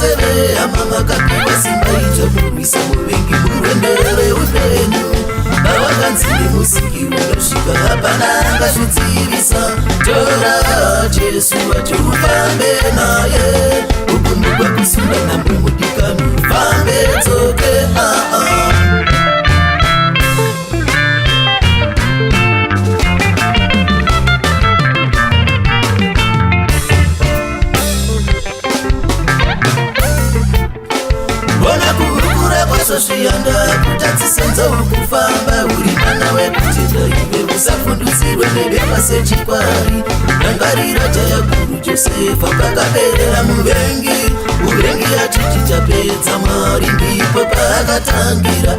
masere amamakapiwa simbaito kurwisa muvengi murwendere upenyu avakanzire musiki unosvika hapana angazvidzivisa tora Jesu vati ufambe naye ukundikwa kusunda nambe mudikani ufambe dzoke zviyanda kutadzisenza ukufamba uri mwana wekutenda ive usafundudzirwe nevemasechikwari rangarira jayaguru Josefa pakaberera muvengi uvengi yachitichapedza Mwari ndipo paakatangira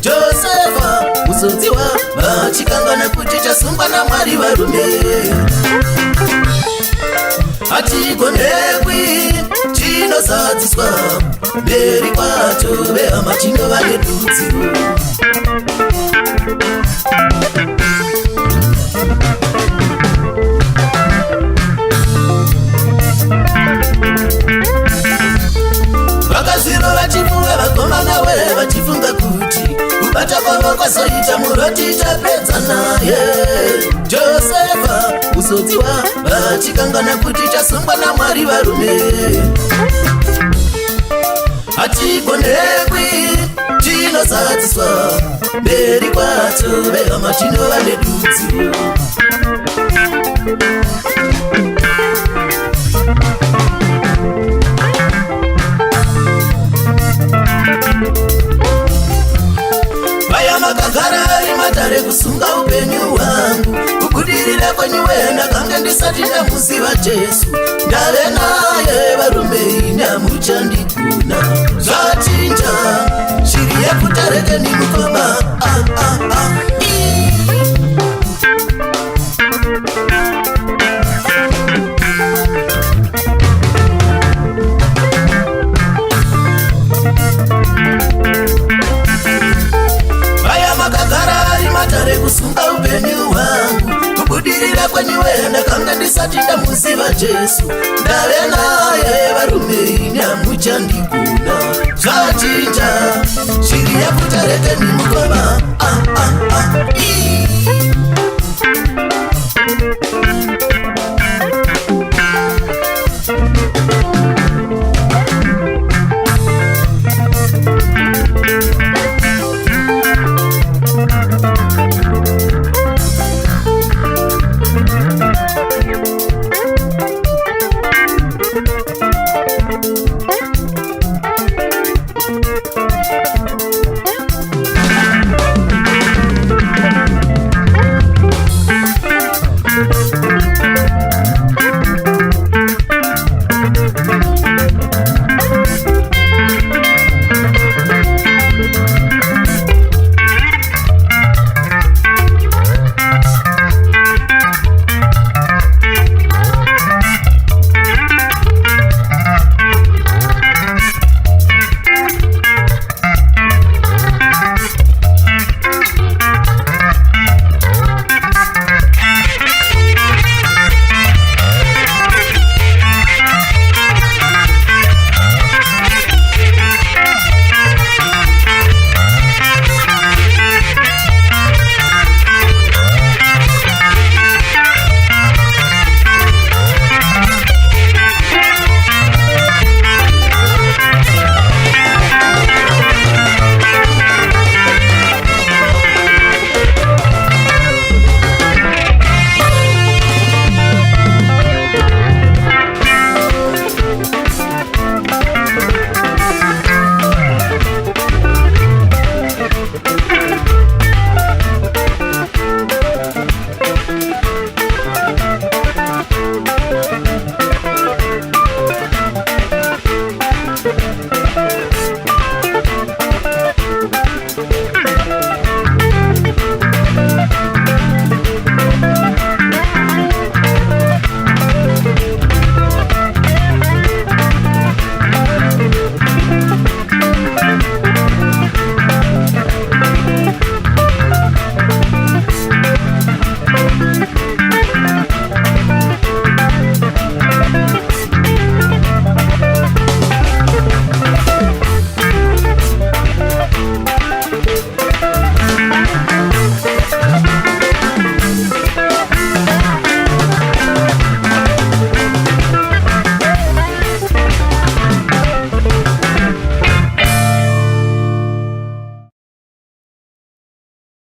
Josefa uzodziwa vachikangana kuti chasungwa naMwari varume hatigonekwi chinozadziswa mberi kwacho vehama chinova nedudziro vakazvirova chifuva vakomana we vachifunga kuti kubata kwavo kwazoita muroti tapedza naye Josefa uzodziwa vachikangana kuti chasungwa naMwari varume hatigonekwi chinozadziswa mberi kwacho vehama chinova nedudziro vaya makagara kusunga upenyu hwangu. Kubudirira kwenyuwe ndakange ndisati ndamuziva Jesu. Ndave naye varume inamuchandikuna. Zvachinja shiri yekutarekeni mukoma. Kusunga upenyu hwangu. Kubudirira kwenyuwe ndakange ndisati ndamuziva Jesu. Ndave naye varume inamuchandikuna. Zvachinja shiri yekutarekeni mukoma.